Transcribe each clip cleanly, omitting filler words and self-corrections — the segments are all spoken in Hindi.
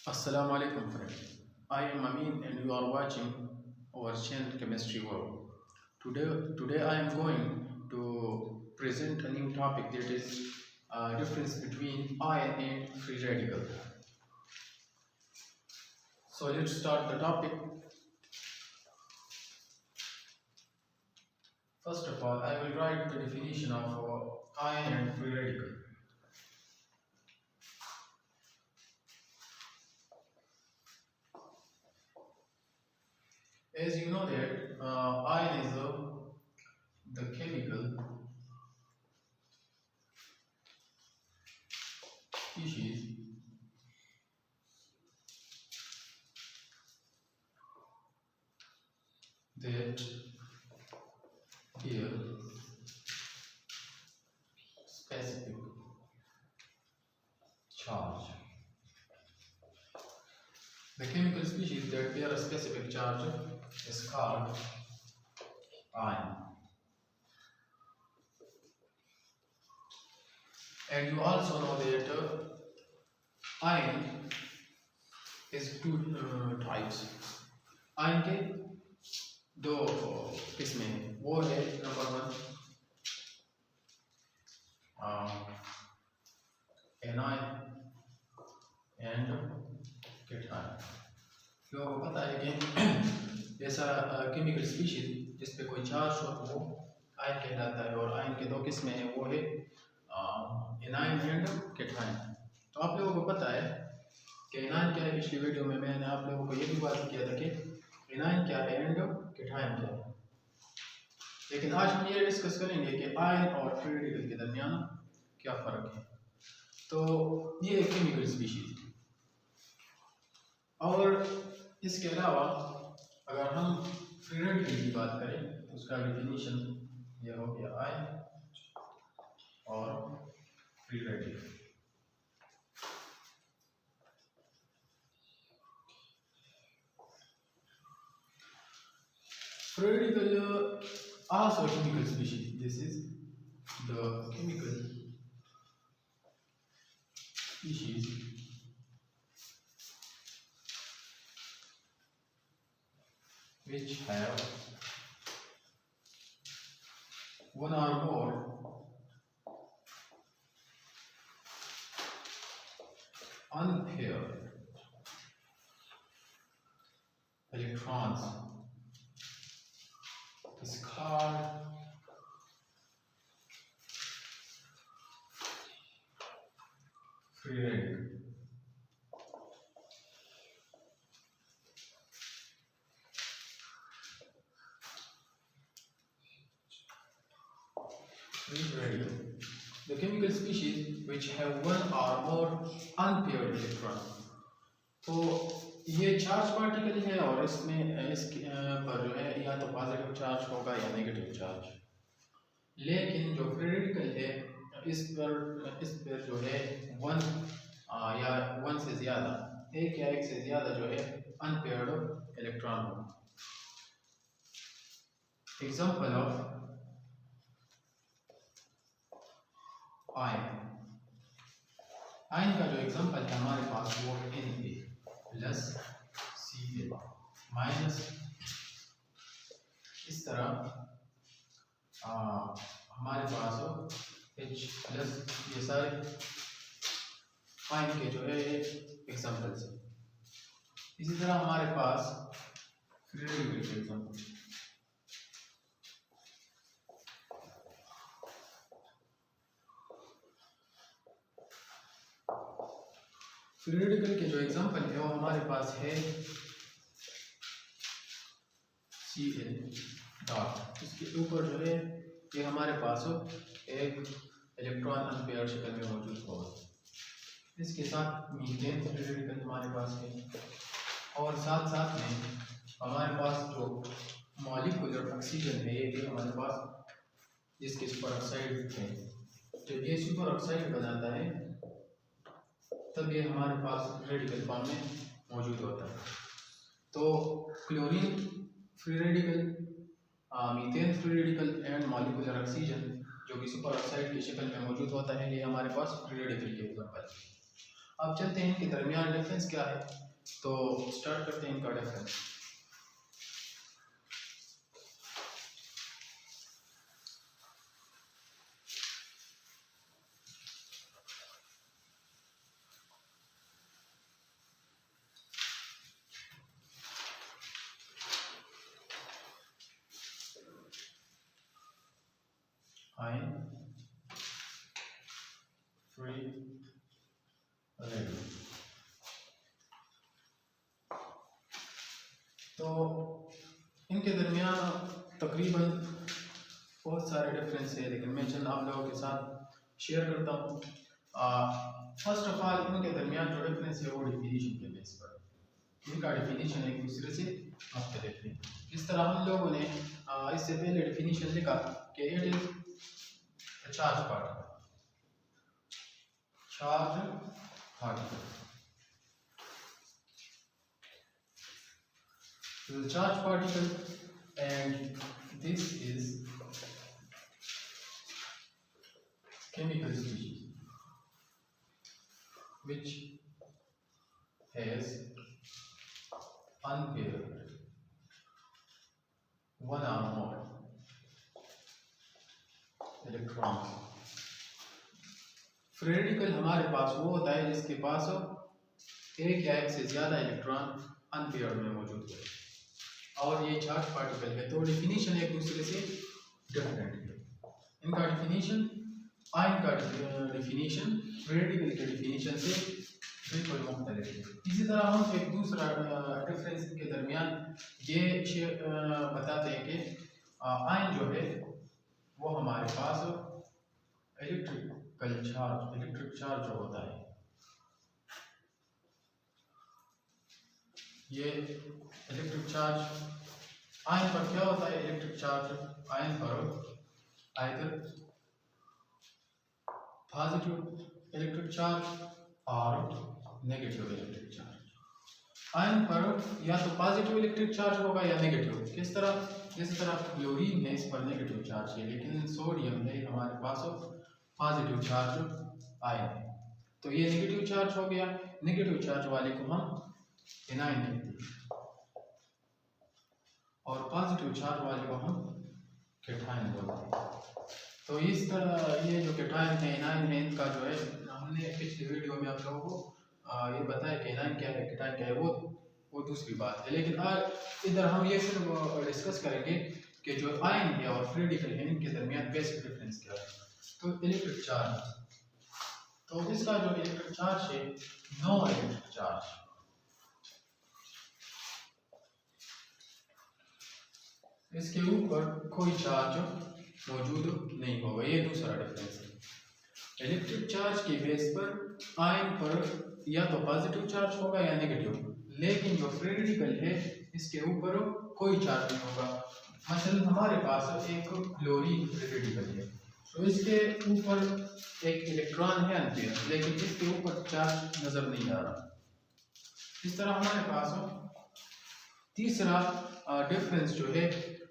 Assalamu alaikum friend. I am Amin and you are watching our channel Chemistry World. Today I am going to present a new topic, that is difference between ion and free radical. So let's start the topic. First of all, I will write the definition of ion and free radical. As you know that ion is the chemical species that bear specific charge. The chemical species that bear a specific charge is called ion. And you also know that ion is two types. ion के दो किस्में हैं, वो है number one anion and cation. लोगों को पता है कि ऐसा केमिकल स्पीशीज जिस पे कोई चार्ज हो तो वो आयन कहलाता है. और आयन के दो किस्में हैं, वो है एनायन एंड कैटायन. तो आप लोगों को पता है कि एनायन क्या है. पिछली वीडियो में मैंने आप लोगों को ये भी बात किया था कि एनायन क्या है एंड कैटायन क्या है. लेकिन आज हम ये डिस्कस करेंगे कि आयन और फ्री रेडिकल के दरमियान क्या फ़र्क है. तो ये एक केमिकल स्पीशीज है. और इसके अलावा अगर हम फ्री रेडिकल की बात करें तो उसका डिफिनीशन ये हो गया आयन और free radical. Free radical also a chemical species. This is the chemical species which have one or more unpaired electrons is called free radical. Free radical, the chemical species which have one or more unpaired electrons. तो ये चार्ज पार्टिकल है और इसमें इसके पर जो है या तो पॉजिटिव चार्ज होगा या नेगेटिव चार्ज. लेकिन जो फ्री रेडिकल है इस पर जो है वन या वन से ज़्यादा, एक या एक से ज़्यादा जो है अनपेयर्ड इलेक्ट्रॉन हो. Example of ion. आयन का जो एग्जाम्पल है हमारे पास वो Na प्लस Cl माइनस. इस तरह हमारे पास H प्लस. ये सारे आयन के जो है एग्जाम्पल्स हैं. इसी तरह हमारे पास फ्री रेडिकल के एग्जाम्पल. फ्री रेडिकल के जो एग्जाम्पल है वो हमारे पास है Cl डॉट. इसके ऊपर जो है ये हमारे पास एक इलेक्ट्रॉन अनपेयर शक्ल में मौजूद होगा. इसके साथ मीथेन फ्री रेडिकल हमारे पास है. और साथ साथ में हमारे पास जो मॉलिक्यूलर ऑक्सीजन है ये भी हमारे पास, जिसके सुपर ऑक्साइड है. जब ये सुपर ऑक्साइड बनाता है तब ये हमारे पास रेडिकल फॉर्म में मौजूद होता है. तो chlorine free radical, methane free radical and molecular oxygen जो कि सुपर ऑक्साइड की शक्ल में मौजूद होता है, ये हमारे पास फ्री रेडिकल के एग्जाम्पल. अब चलते हैं इनके दरमियान डिफरेंस क्या है, तो स्टार्ट करते हैं इनका डिफरेंस। आयन फ्री रेडियो, तो इनके दरमियान तकरीबन बहुत सारे डिफरेंस है, लेकिन मैं चंद आप लोगों के साथ शेयर करता हूँ। फर्स्ट ऑफ ऑल इनके दरमियान जो डिफरेंस है वो डिफिनीशन के बेस पर, इनका डिफिनीशन एक दूसरे से मुख्तलिफ है। जिस तरह हम लोगों ने इससे पहले डिफिनीशन लिखा कि it is charge particle, charge particle and this is chemical species which has unpaired one or more electrons। Free radical हमारे पास वो होता है जिसके पास एक या एक से ज्यादा इलेक्ट्रॉन अनपेयर्ड में मौजूद है, और ये चार्ज पार्टिकल है। तो डिफिनीशन एक दूसरे से डिफरेंट है। इनका डिफिनीशन, आयन का डिफिनीशन फ्री रेडिकल के डिफिनीशन से बिल्कुल मुख्तलिफ है। इसी तरह हम एक दूसरा डिफरेंस के दरमियान ये बताते हैं कि आयन जो है वो हमारे पास इलेक्ट्रिक चार्ज जो होता है, ये इलेक्ट्रिक चार्ज आयन पर क्या होता है? इलेक्ट्रिक चार्ज आयन पर आइदर पॉजिटिव इलेक्ट्रिक चार्ज और नेगेटिव इलेक्ट्रिक चार्ज। आयन पर या तो पॉजिटिव इलेक्ट्रिक चार्ज होगा या नेगेटिव। किस तरह? जिस तरह क्लोरीन है इस पर नेगेटिव चार्ज है, लेकिन सोडियम है हमारे पास पॉजिटिव चार्ज आयन है, तो ये नेगेटिव चार्ज हो गया। नेगेटिव चार्ज वाले को हम एनायन कहते हैं और पॉजिटिव चार्ज वाले को हम कैटायन बोलते हैं। तो इस तरह ये जो कैटायन है, एनायन है, इनका जो है हमने पिछले वीडियो में आप लोगों को ये बताया कि एनायन क्या है, कैटायन क्या है, वो दूसरी बात है। लेकिन आज इधर हम ये सिर्फ डिस्कस करेंगे कि जो आयन है और फ्री रेडिकल है इनके दरमियान बेसिक डिफरेंस क्या है। तो इलेक्ट्रिक चार्ज, तो इसका जो इलेक्ट्रिक चार्ज है, नो इलेक्ट्रिक चार्ज, इसके ऊपर कोई चार्ज मौजूद नहीं होगा। ये दूसरा डिफरेंस है। इलेक्ट्रिक चार्ज के बेस पर आयन पर या तो पॉजिटिव चार्ज होगा या नेगेटिव, लेकिन जो फ्री रेडिकल है इसके ऊपर कोई चार्ज नहीं होगा। मसलन हमारे पास एक क्लोरीन फ्री रेडिकल है, तो इसके ऊपर एक इलेक्ट्रॉन है अनपेयर, लेकिन इसके ऊपर चार्ज नजर नहीं आ रहा। इस तरह हमारे पास तीसरा डिफरेंस जो है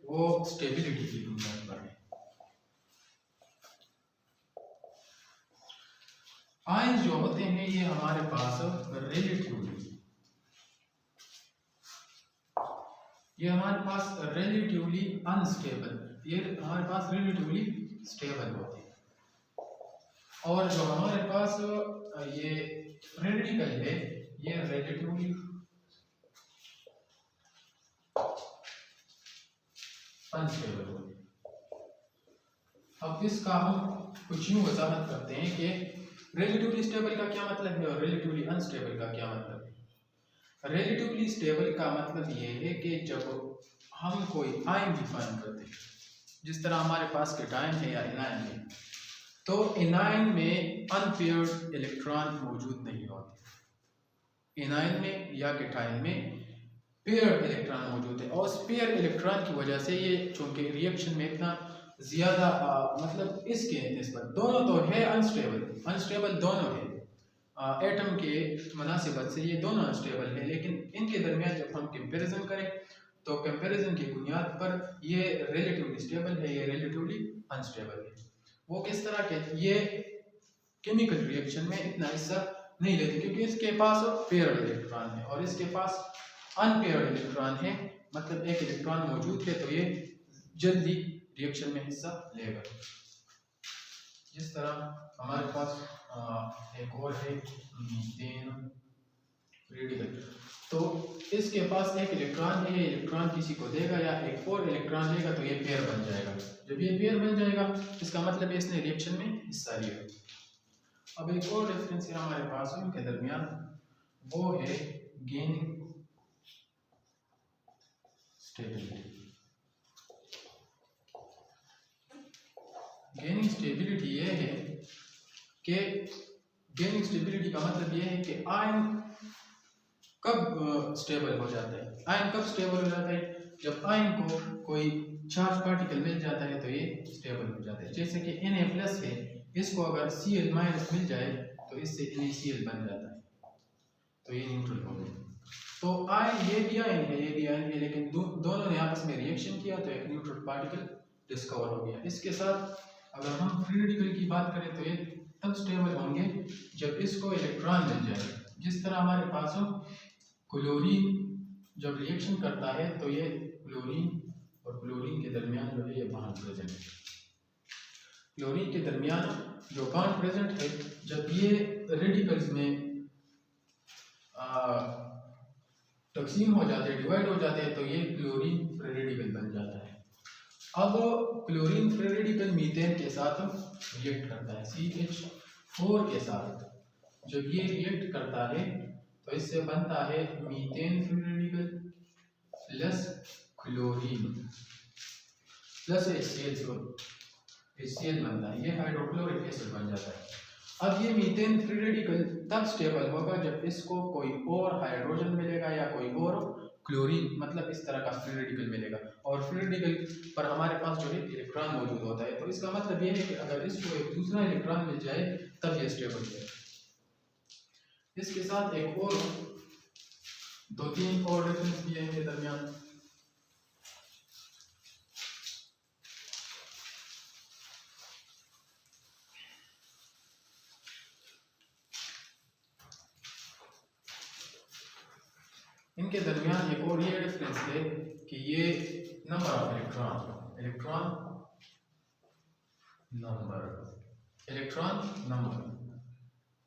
वो स्टेबिलिटी की बुनियाद पर है। आयन जो होते हैं ये हमारे पास रिलेटिवली अनस्टेबल, ये हमारे पास रिलेटिवली स्टेबल होते हैं, और जो हमारे पास ये फ्री रेडिकल है ये रिलेटिवली अनस्टेबल होते हैं। अब इसका हम कुछ यूं वजाहत करते हैं कि रिलेटिवली स्टेबल का क्या मतलब है और रिलेटिवली अनस्टेबल का क्या मतलब है। रिलेटिवली स्टेबल का मतलब ये है कि जब हम कोई आयन डिफाइन करते हैं, जिस तरह हमारे पास कैटायन है या एनायन है, तो एनायन में अनपेयर्ड इलेक्ट्रॉन मौजूद नहीं होते। एनायन में या कैटायन में पेयर इलेक्ट्रॉन मौजूद है, और पेयर इलेक्ट्रॉन की वजह से ये चूंकि रिएक्शन में इतना ज्यादा मतलब इसके निस्बत दोनों तो है अनस्टेबल दोनों है, एटम के मुनासिबत से ये दोनों अनस्टेबल है, लेकिन इनके दरमियान जब हम कंपैरिजन करें तो कंपैरिजन की बुनियाद पर ये रिलेटिवली स्टेबल है, ये रिलेटिवली अनस्टेबल है। वो किस तरह के, ये केमिकल रिएक्शन में इतना हिस्सा नहीं लेते, क्योंकि इसके पास पेयर्ड इलेक्ट्रॉन है और इसके पास अनपेयर्ड इलेक्ट्रॉन है, मतलब एक इलेक्ट्रॉन मौजूद है, तो ये जल्दी रिएक्शन में हिस्सा लेगा। जिस तरह हमारे पास एक और है मीथेन रेडिकल, तो इसके पास एक इलेक्ट्रॉन है, ये इलेक्ट्रॉन किसी को देगा या एक और इलेक्ट्रॉन लेगा, तो ये पेयर बन जाएगा। जब ये पेयर बन जाएगा इसका मतलब है इसने रिएक्शन में हिस्सा लिया। अब एक और डिफरेंस है हमारे पास उनके दरमियान, वो है गेनिंग स्टेबिलिटी। गेनिंग स्टेबिलिटी ये है कि गेनिंग स्टेबिलिटी का मतलब ये है कि आयन कब स्टेबल हो जाता है। आयन कब स्टेबल हो जाता है? जब आयन को कोई चार्ज पार्टिकल मिल जाता है तो ये स्टेबल हो जाता है। जैसे कि Na+ है, इसको अगर Cl- मिल जाए तो इससे NaCl बन जाता है, तो ये न्यूट्रल हो गया। तो आयन, ये भी आयन है, ये भी आयन है, लेकिन दोनों ने आपस में रिएक्शन किया तो एक न्यूट्रल पार्टिकल डिस्कवर हो गया। इसके साथ अगर हम फ्री रेडिकल की बात करें तो ये तब स्टेबल होंगे जब इसको इलेक्ट्रॉन मिल जाए। जिस तरह हमारे पास क्लोरीन जब रिएक्शन करता है तो ये क्लोरीन और क्लोरीन के दरमियान जो है ये बॉन्ड प्रेजेंट है। क्लोरीन के दरमियान जो बॉन्ड प्रेजेंट है, जब ये रेडिकल्स में तकसीम हो जाते हैं, डिवाइड हो जाते हैं, तो ये क्लोरीन फ्री रेडिकल बन जाता है। अब क्लोरीन फ्री रेडिकल मीथेन के साथ रिएक्ट करता है, CH4 के साथ। जब ये रिएक्ट करता है तो इससे बनता है methane free radical plus chlorine plus HCl बनता है, ये हाइड्रोक्लोरिक एसिड बन जाता है। अब ये मीथेन फ्री रेडिकल तब स्टेबल होगा जब इसको कोई और हाइड्रोजन मिलेगा या कोई और क्लोरीन, मतलब इस तरह का फ्री रेडिकल मिलेगा, और फ्री रेडिकल पर हमारे पास जो है इलेक्ट्रॉन मौजूद होता है। तो इसका मतलब ये है कि अगर इसको एक दूसरा इलेक्ट्रॉन मिल जाए तब ये स्टेबल है। इसके साथ एक और 2-3 और डिफरेंस भी है इनके दरमियान। इनके दरमियान एक और ये डिफरेंस है कि ये नंबर ऑफ इलेक्ट्रॉन नंबर।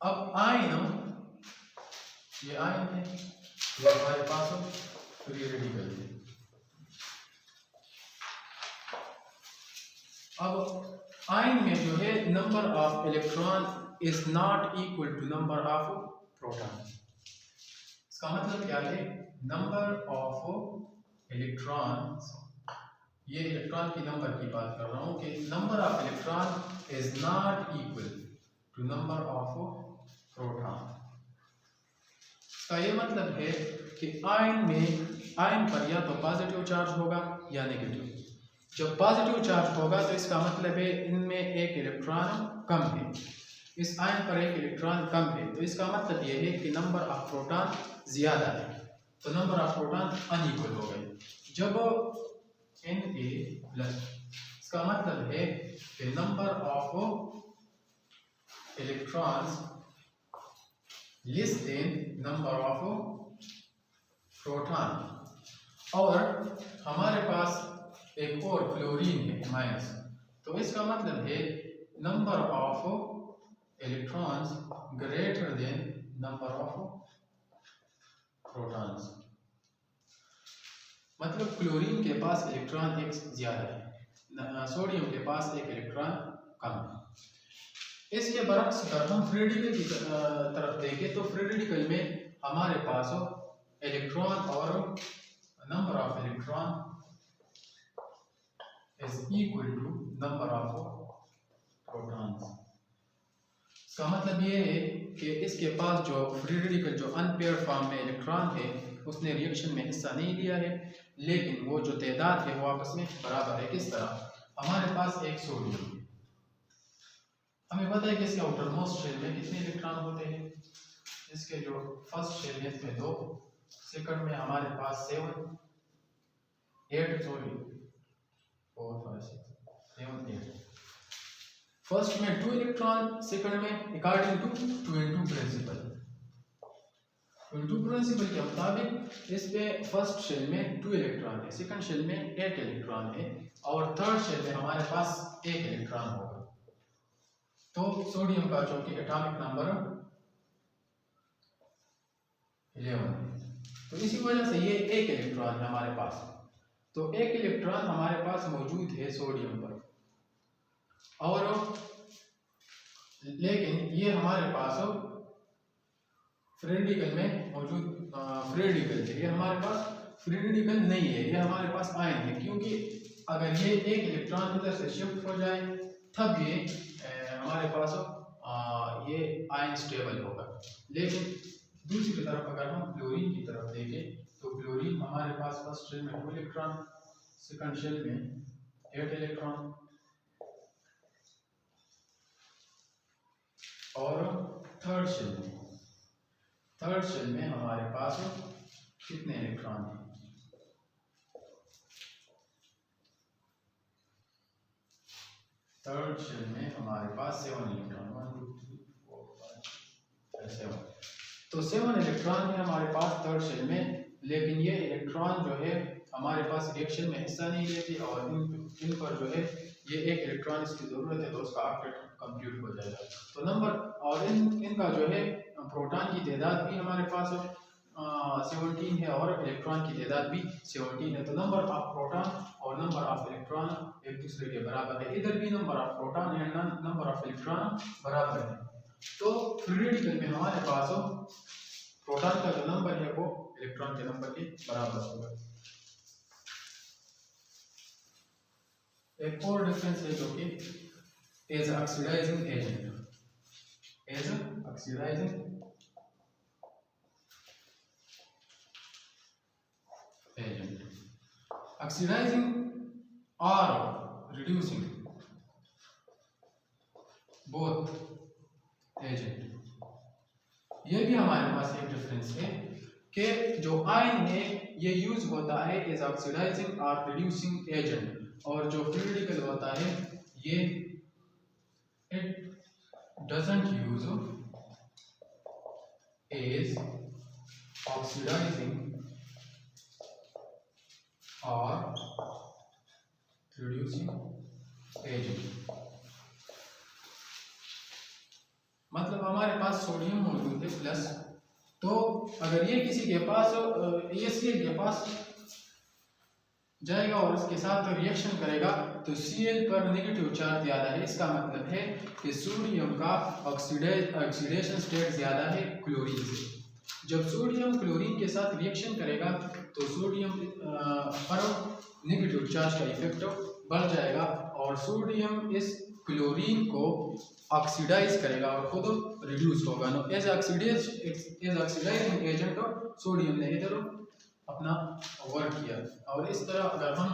अब आयन, ये आयन है, ये हमारे पास फ्री रेडिकल है। अब आयन में जो है number of electron is not equal to number of proton. इसका मतलब क्या है? नंबर ऑफ इलेक्ट्रॉन्स, ये इलेक्ट्रॉन की नंबर की बात कर रहा हूं कि number of electron is not equal to number of proton. इसका ये मतलब है कि आयन पर या तो पॉजिटिव चार्ज होगा या नेगेटिव। जब पॉजिटिव चार्ज होगा तो इसका मतलब है इनमें एक इलेक्ट्रॉन कम है, इस आयन पर एक इलेक्ट्रॉन कम है, तो इसका मतलब यह है कि नंबर ऑफ प्रोटॉन ज्यादा है, तो नंबर ऑफ प्रोटॉन अनइक्वल हो गए। जब Na+, इसका मतलब है कि number of electrons less than number of proton. और हमारे पास एक और क्लोरीन है माइनस, तो इसका मतलब है number of electrons greater than number of protons. मतलब क्लोरीन के पास इलेक्ट्रॉन एक ज्यादा है, सोडियम के पास एक इलेक्ट्रॉन कम है। इसके बरक्स अगर हम फ्री रेडिकल की तरफ देखें तो फ्री रेडिकल में हमारे पास इलेक्ट्रॉन और number of electron is equal to number of protons. इसका मतलब ये है कि इसके पास जो फ्री रेडिकल जो अनपेयर्ड फॉर्म में इलेक्ट्रॉन है उसने रिएक्शन में हिस्सा नहीं लिया है, लेकिन वो जो तादाद है वो आपस में बराबर है। किस तरह? हमारे पास एक सोडियम है, हमें पता है कि इसके आउटर मोस्ट शेल में कितने इलेक्ट्रॉन होते हैं। इसके जो फर्स्ट शेल है इसमें 2, सेकंड में हमारे पास 7, 8 सॉरी 4 5 6 7 8। फर्स्ट में 2 इलेक्ट्रॉन, सेकंड में according to 2 into principle. Unit principle के मुताबिक इस पे फर्स्ट शेल में 2 इलेक्ट्रॉन है, सेकंड शेल में 8 इलेक्ट्रॉन है और थर्ड शेल में हमारे पास 1 इलेक्ट्रॉन होगा। तो सोडियम का चूंकि एटॉमिक नंबर 11 है, तो इसी वजह से ये 1 इलेक्ट्रॉन है हमारे पास। तो 1 इलेक्ट्रॉन हमारे पास मौजूद है सोडियम पर, और लेकिन ये हमारे पास फ्री रेडिकल में मौजूद फ्री रेडिकल है, ये हमारे पास फ्री रेडिकल नहीं है, ये हमारे पास आयन है। क्योंकि अगर ये 1 इलेक्ट्रॉन इधर से शिफ्ट हो जाए तब ये हमारे पास ये आयन स्टेबल होगा। लेकिन दूसरी तरफ अगर हम क्लोरीन की तरफ देखें तो क्लोरीन हमारे पास फर्स्ट शेल में 2 इलेक्ट्रॉन, सेकंड शेल में 8 इलेक्ट्रॉन और थर्ड शेल में हमारे पास कितने इलेक्ट्रॉन हैं? थर्ड शेल में हमारे पास 7 इलेक्ट्रॉन, 1 2 3 4 5 6 7। तो 7 इलेक्ट्रॉन है हमारे पास थर्ड शेल में, लेकिन ये इलेक्ट्रॉन जो है हमारे पास रिएक्शन में हिस्सा नहीं लेते और इन पर जो है ये 1 इलेक्ट्रॉन इसकी ज़रूरत है तो उसका ऑक्टेट कंप्यूट हो जाएगा। तो नंबर और इनका जो है प्रोटॉन की तादाद भी हमारे पास 17 है और इलेक्ट्रॉन की तादाद भी 17 है। तो नंबर ऑफ प्रोटॉन और नंबर ऑफ इलेक्ट्रॉन एक दूसरे के बराबर है। इधर भी number of proton and number of electron बराबर है। तो फ्री रेडिकल में हमारे पास प्रोटॉन का जो नंबर है वो इलेक्ट्रॉन के नंबर के बराबर होगा। एक और डिफरेंस है जो कि as oxidising agent, as oxidising agent, oxidising और रिड्यूसिंग बोथ एजेंट, ये भी हमारे पास एक डिफरेंस है कि जो आयन है ये यूज होता है एज ऑक्सीडाइजिंग और रिड्यूसिंग एजेंट, और जो फ्री रेडिकल होता है ये it doesn't use as oxidising और रिड्यूसिंग एजेंट। मतलब हमारे पास सोडियम मौजूद है प्लस, तो अगर ये किसी के पास Cl के पास जाएगा और उसके साथ रिएक्शन करेगा तो Cl पर नेगेटिव चार्ज ज़्यादा है। इसका मतलब है कि सोडियम का ऑक्सीडेशन स्टेट ज़्यादा है क्लोरीन से। जब सोडियम क्लोरीन के साथ रिएक्शन करेगा तो सोडियम पर नेगेटिव चार्ज का इफेक्ट बढ़ जाएगा और सोडियम इस क्लोरीन को ऑक्सीडाइज करेगा और खुद रिड्यूस होगा। No as oxidising agent sodium ने इधर अपना वर्क किया। और इस तरह अगर हम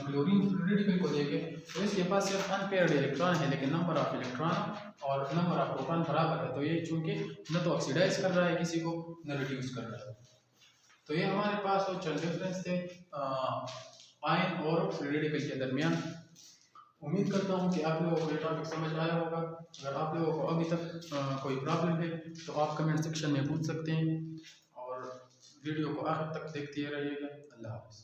क्लोरीन रेडिकल को देखें तो इसके पास सिर्फ अनपेयर्ड इलेक्ट्रॉन है लेकिन नंबर ऑफ इलेक्ट्रॉन और नंबर ऑफ प्रोटॉन बराबर है। तो ये चूंकि न तो ऑक्सीडाइज कर रहा है किसी को न रिड्यूस कर रहा है। तो ये हमारे पास चल डिफरेंस थे आयन और फ्री रेडिकल के दरमियान। उम्मीद करता हूँ कि आप लोगों को ये टॉपिक समझ आया होगा। अगर आप लोगों को अभी तक कोई प्रॉब्लम है तो आप कमेंट सेक्शन में पूछ सकते हैं और वीडियो को आखिर तक देखते रहिएगा। अल्लाह हाफ़िज़।